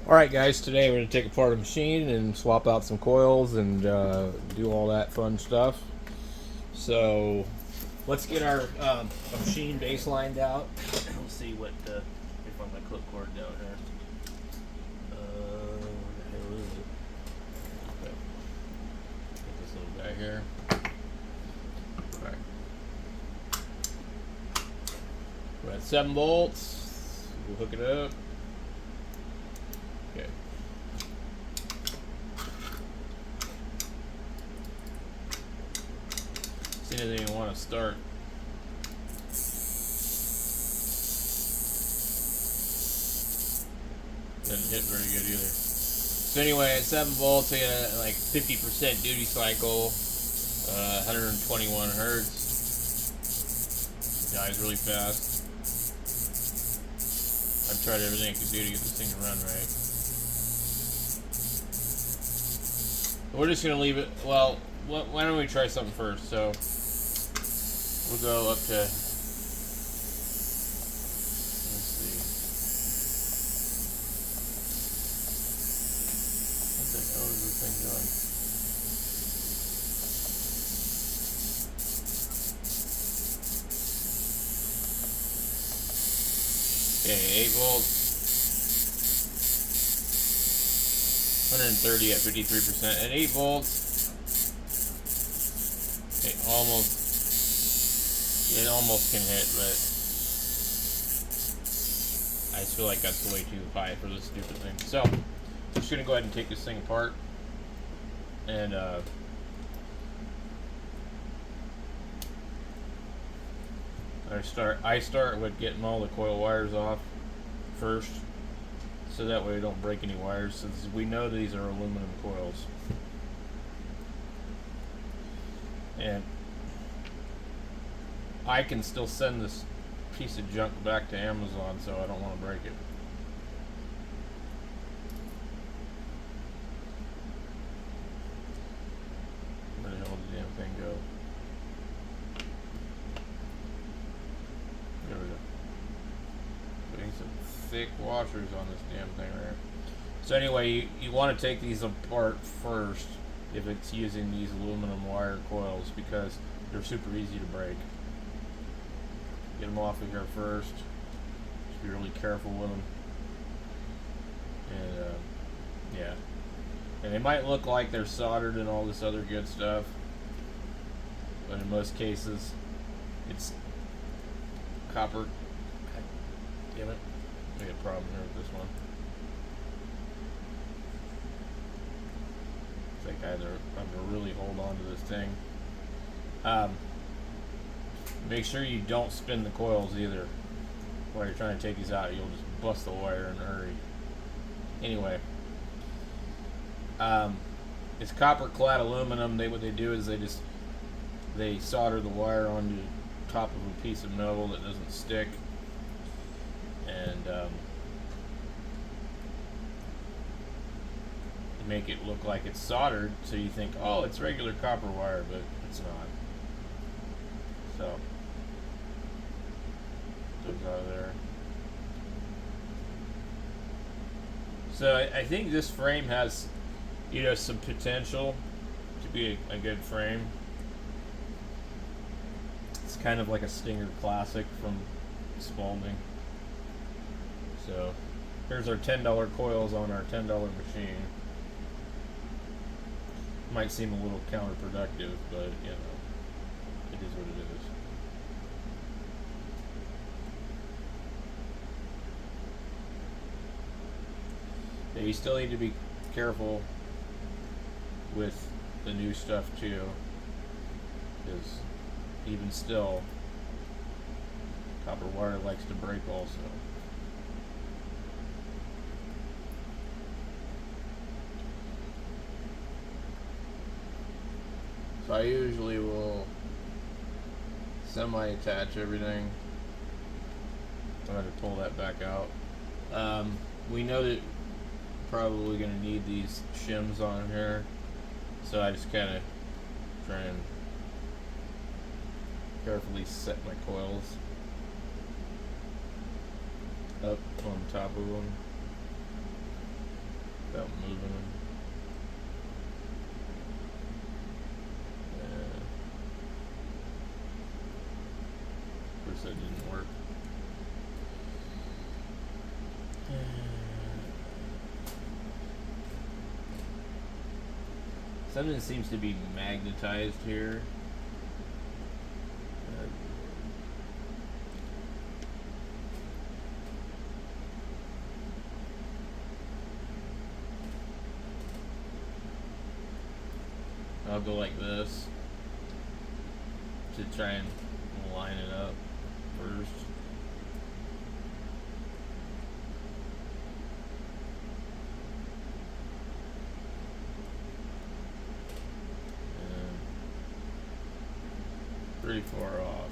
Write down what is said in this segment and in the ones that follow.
Alright guys, today we're going to take apart a machine and swap out some coils and do all that fun stuff. So let's get our machine baselined out. We'll see what if I'm going to clip cord down here. Where the hell is it? Okay. Get this little guy here. Alright. We're at 7 volts. We'll hook it up. Okay. As soon as you want to start. Doesn't hit very good either. So anyway, at 7 volts, I got like 50% duty cycle, 121 hertz. Dies really fast. I've tried everything I could do to get this thing to run right. We're just gonna leave it. Well, why don't we try something first? So we'll go up to. Let's see. What the hell is this thing doing? Okay, 8 volts. 130 at 53%. At 8 volts, it almost can hit, but I just feel like that's way too high for this stupid thing. So I'm just gonna go ahead and take this thing apart, and I start with getting all the coil wires off first, so that way we don't break any wires, since we know these are aluminum coils. And I can still send this piece of junk back to Amazon, so I don't want to break it. Where the hell did the damn thing go? There we go. Putting some thick washers on this damn thing right here. So anyway, you want to take these apart first if it's using these aluminum wire coils, because they're super easy to break. Get them off of here first. Just be really careful with them. And yeah. And they might look like they're soldered and all this other good stuff, but in most cases, it's copper. God damn it. We got a problem here with this one. It's like I'm gonna really hold on to this thing. Make sure you don't spin the coils either while you're trying to take these out. You'll just bust the wire in a hurry. Anyway, it's copper clad aluminum. What they do is they solder the wire onto the top of a piece of metal that doesn't stick, and make it look like it's soldered, so you think, oh, it's regular copper wire, but it's not. So goes out of there. So I think this frame has, some potential to be a good frame. It's kind of like a Stinger Classic from Spalding. So here's our $10 coils on our $10 machine. Might seem a little counterproductive, but it is what it is. Yeah, you still need to be careful with the new stuff too, because even still, copper wire likes to break also. So I usually will semi-attach everything. I'm going to pull that back out. We know that we're probably going to need these shims on here, so I just kind of try and carefully set my coils up on top of them. Something seems to be magnetized here. I'll go like this to try and line it up first. And pretty far off.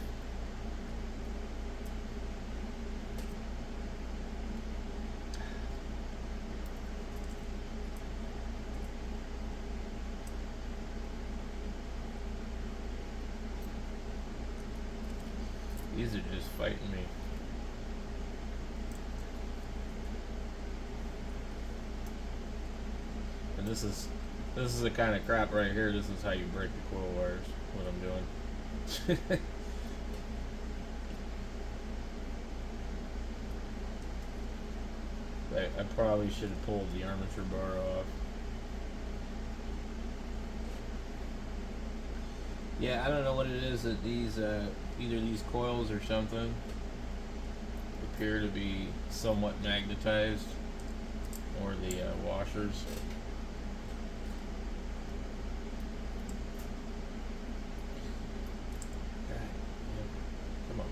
These are just fighting me. And this is the kind of crap right here. This is how you break the coil wires. What I'm doing. I probably should have pulled the armature bar off. Yeah, I don't know what it is that these, either these coils or something appear to be somewhat magnetized, or the washers. Come on.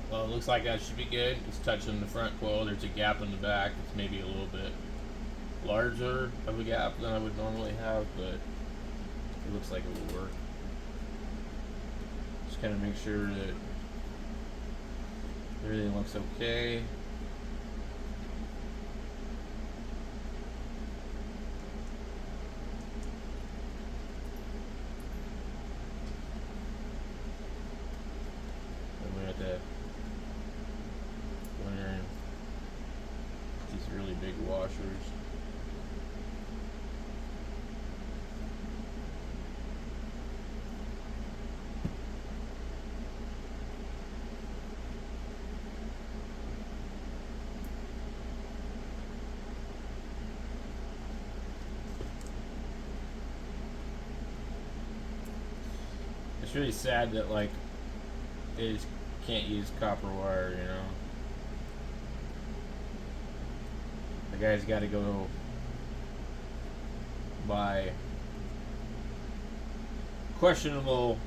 Well, it looks like that should be good. It's touching the front coil. There's a gap in the back. It's maybe a little bit larger of a gap than I would normally have, but it looks like it will work. Just kind of make sure that everything looks okay. And we have to go in there and these really big washers. It's really sad that, like, they just can't use copper wire, you know. The guy's got to go buy questionable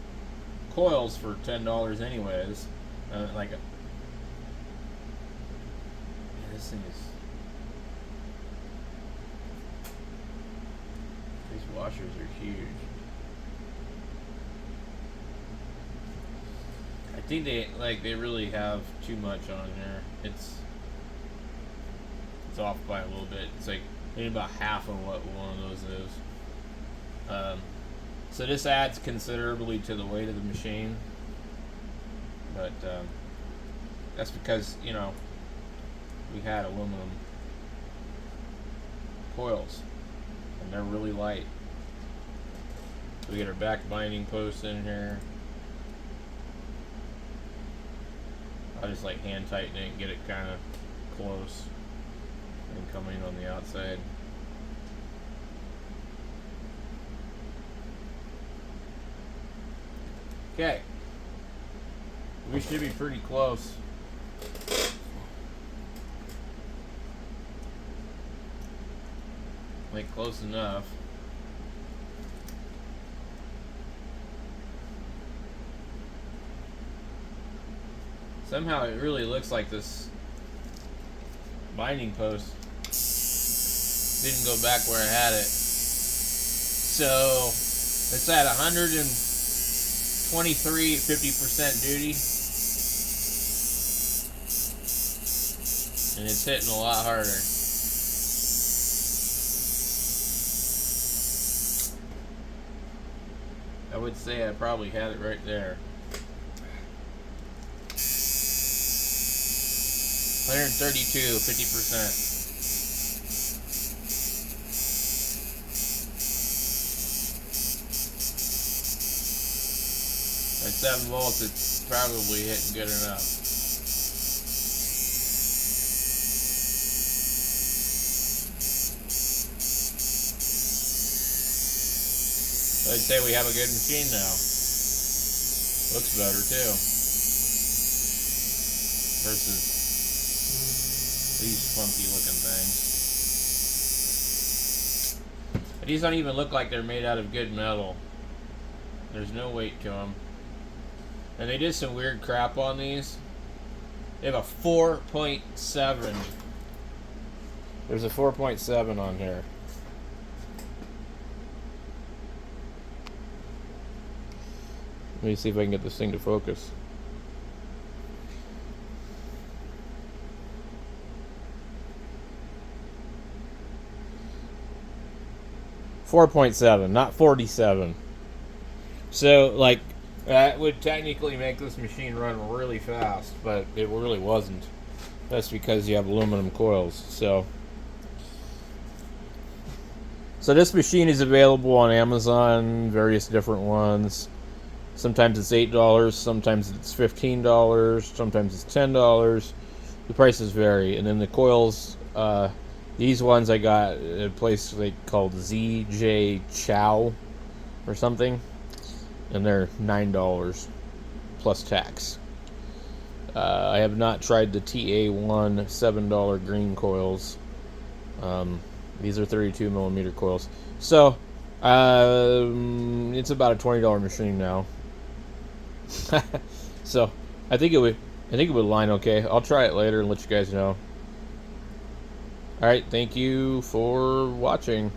coils for $10 anyways. Like, man, this thing is. These washers are huge. I think they really have too much on here. It's off by a little bit. It's like maybe about half of what one of those is. So this adds considerably to the weight of the machine, but that's because, you know, we had aluminum coils and they're really light. We get our back binding posts in here. I just like hand tighten it and get it kind of close and coming on the outside. Okay, we should be pretty close. Like close enough. Somehow it really looks like this binding post didn't go back where I had it. So it's at 123 at 50% duty. And it's hitting a lot harder. I would say I probably had it right there. 132, 50%. At 7 volts, it's probably hitting good enough. So I'd say we have a good machine now. Looks better too. Versus these funky looking things. These don't even look like they're made out of good metal. There's no weight to them. And they did some weird crap on these. They have a 4.7. There's a 4.7 on here. Let me see if I can get this thing to focus. .7, not 47. So, like, that would technically make this machine run really fast, but it really wasn't. That's because you have aluminum coils. So this machine is available on Amazon, various different ones. Sometimes it's $8, sometimes it's $15, sometimes it's $10. The prices vary. And then the coils, these ones I got at a place called ZJ Chow or something. And they're $9 plus tax. I have not tried the TA1 $7 green coils. These are 32 millimeter coils. So it's about a $20 machine now. So I think it would line okay. I'll try it later and let you guys know. All right, thank you for watching.